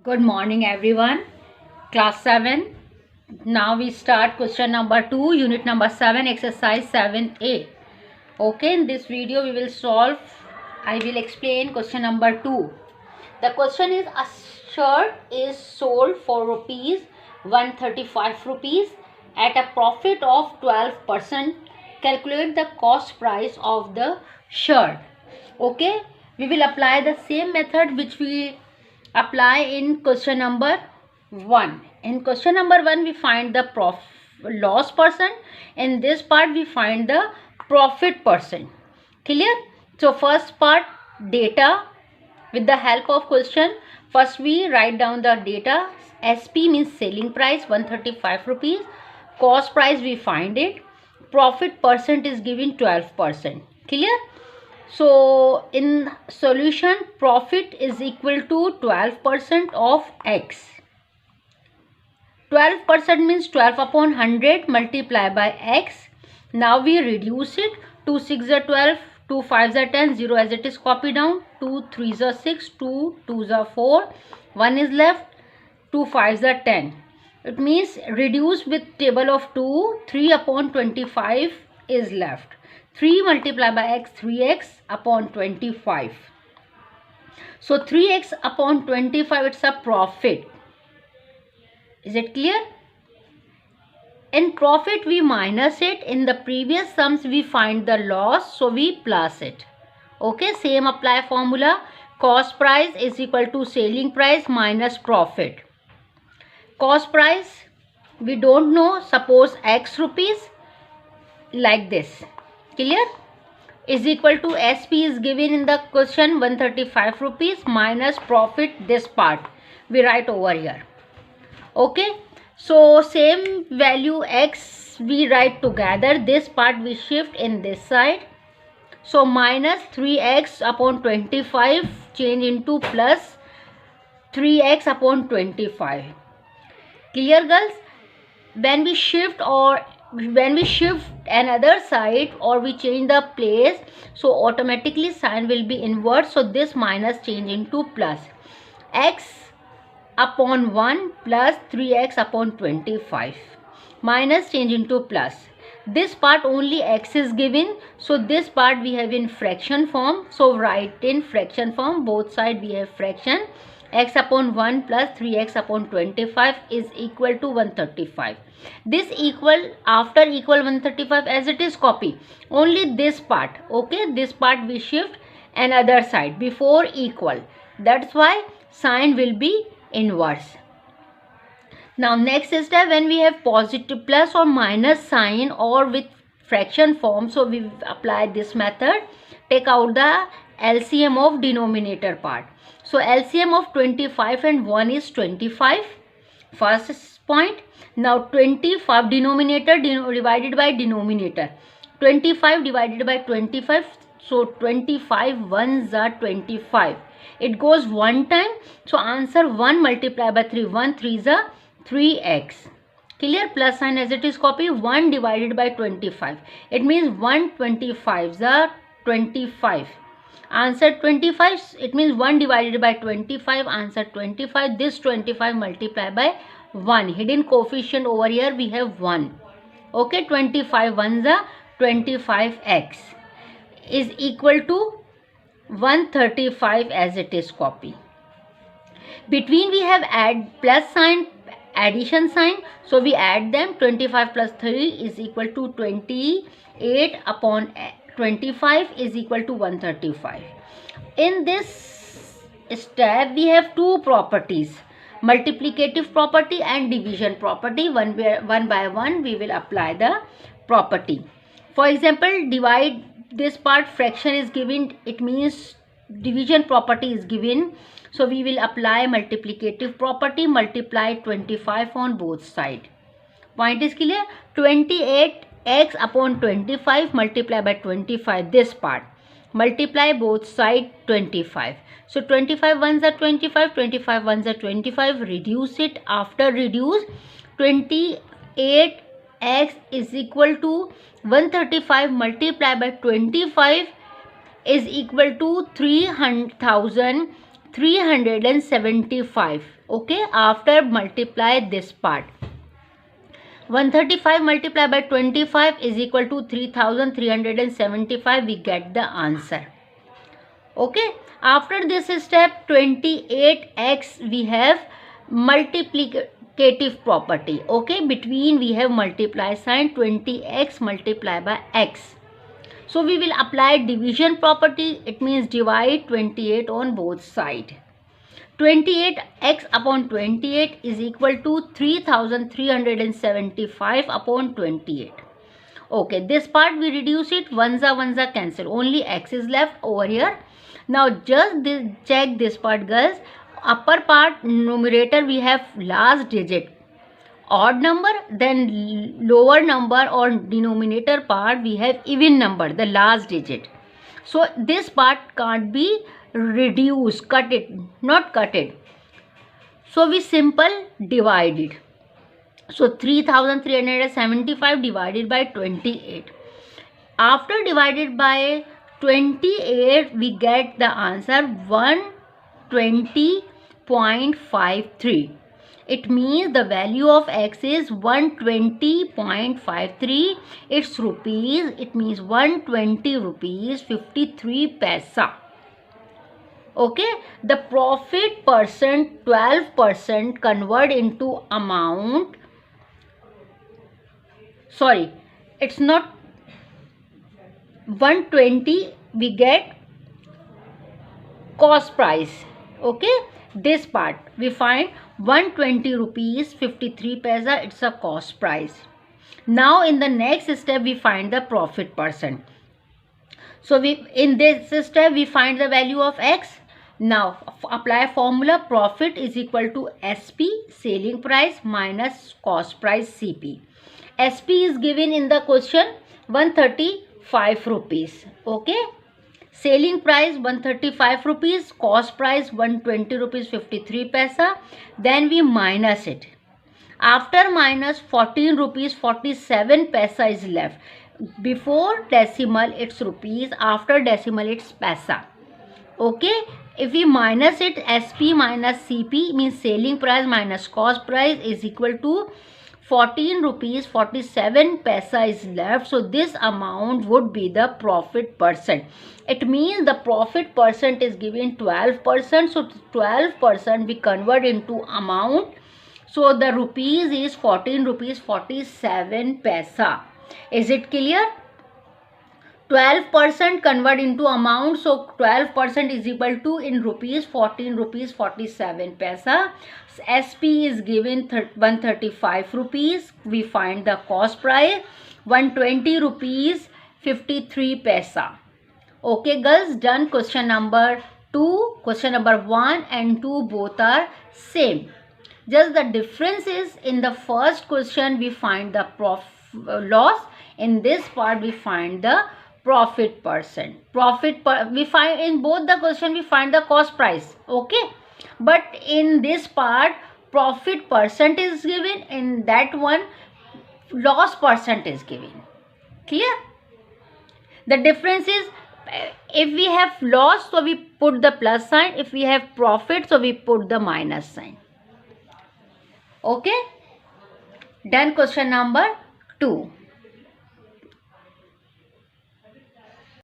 Good morning, everyone. Class 7. Now we start question number 2, unit number 7, exercise 7A. Okay, in this video we will solve, I will explain question number 2. The question is, a shirt is sold for rupees 135 rupees at a profit of 12%. Calculate the cost price of the shirt. Okay, we will apply the same method which we apply in question number 1. In question number 1 we find the loss percent. In this part we find the profit percent. Clear? So first part, data. With the help of question, first we write down the data. SP means selling price 135 rupees. Cost price we find it. Profit percent is given 12%. Clear? So in solution, profit is equal to 12% of X. 12% means 12 upon 100 multiplied by X. Now we reduce it. 2 6 are 12, 2 5 are 10, 0 as it is copied down. 2 3 are 6, 2 2 are 4, 1 is left, 2 5 are 10. It means reduce with table of 2, 3 upon 25 is left. 3 multiplied by X, 3X upon 25. So 3X upon 25, it's a profit. Is it clear? In profit we minus it. In the previous sums we find the loss, so we plus it. Okay, same apply formula. Cost price is equal to selling price minus profit. Cost price we don't know. Suppose X rupees, like this. Clear? Is equal to SP is given in the question 135 rupees minus profit, this part we write over here. Okay, so same value X we write together. This part we shift in this side. So minus 3X upon 25 change into plus 3X upon 25. Clear, girls? When we shift another side or we change the place, so automatically sign will be inverse. So this minus change into plus. X upon 1 plus 3X upon 25 minus change into plus. This part only X is given, so this part we have in fraction form. So write in fraction form, both side we have fraction. X upon 1 plus 3X upon 25 is equal to 135. This equal, after equal 135 as it is copy. Only this part, okay, this part we shift another side before equal. That's why sign will be inverse. Now next step, when we have positive plus or minus sign or with fraction form, so we apply this method. Take out the LCM of denominator part. So LCM of 25 and 1 is 25. First point. Now 25 denominator divided by denominator. 25 divided by 25. So 25 ones are 25. It goes one time. So answer 1 multiplied by 3. 1 3s are 3X. Clear? Plus sign as it is copy. 1 divided by 25. It means 1 25s are 25. Answer 25. It means 1 divided by 25. Answer 25. This 25 multiplied by 1. Hidden coefficient over here we have 1. Okay, 25 ones are 25X is equal to 135 as it is copy. Between we have add plus sign, addition sign, so we add them. 25 plus 3 is equal to 28 upon 25 is equal to 135. In this step we have two properties, multiplicative property and division property. One by one we will apply the property. For example, divide this part, fraction is given, it means division property is given. So we will apply multiplicative property, multiply 25 on both sides. Point is clear? 28X upon 25 multiply by 25, this part. Multiply both sides 25. So 25 ones are 25, 25 ones are 25. Reduce it. After reduce, 28X is equal to 135 multiplied by 25 is equal to 300,000 375. Okay, after multiply this part, 135 multiplied by 25 is equal to 3375. We get the answer. Okay, after this step, 28x, we have multiplicative property. Okay, between we have multiply sign, 20x multiplied by x. So we will apply division property. It means divide 28 on both sides. 28x upon 28 is equal to 3375 upon 28. Okay, this part we reduce it, ones are cancel, only x is left over here. Now just check this part, girls. Upper part, numerator, we have last digit odd number, then lower number or denominator part we have even number, the last digit. So this part can't be reduced, cut it, not cut it. So we simple divide it. So 3375 divided by 28. After divided by 28, we get the answer 120.53. It means the value of x is 120.53. It's rupees. It means 120 rupees 53 paisa. Okay, the profit percent 12% convert into amount. Sorry, it's not 120. We get cost price. Okay, this part we find 120 rupees 53 paisa. It's a cost price. Now in the next step we find the profit percent. So in this step we find the value of x. Now apply formula. Profit is equal to SP, selling price, minus cost price, CP. SP is given in the question 135 rupees. Okay, selling price 135 rupees, cost price 120 rupees 53 paisa. Then we minus it. After minus, 14 rupees 47 paisa is left. Before decimal it's rupees, after decimal it's paisa. Okay, if we minus it, SP minus CP means selling price minus cost price is equal to 14 rupees 47 paisa is left. So this amount would be the profit percent. It means the profit percent is given 12%. So 12% we convert into amount. So the rupees is 14 rupees 47 paisa. Is it clear? 12% convert into amount. So 12% is equal to in rupees 14 rupees 47 paisa. SP is given 135 rupees. We find the cost price 120 rupees 53 paisa. Okay girls, done. Question number 2, question number 1 and 2 both are same. Just the difference is in the first question we find the loss. In this part we find the profit percent. We find in both the question we find the cost price. Okay, but in this part profit percent is given, in that one loss percent is given. Clear? The difference is if we have loss, so we put the plus sign. If we have profit, so we put the minus sign. Okay, done. Question number 2.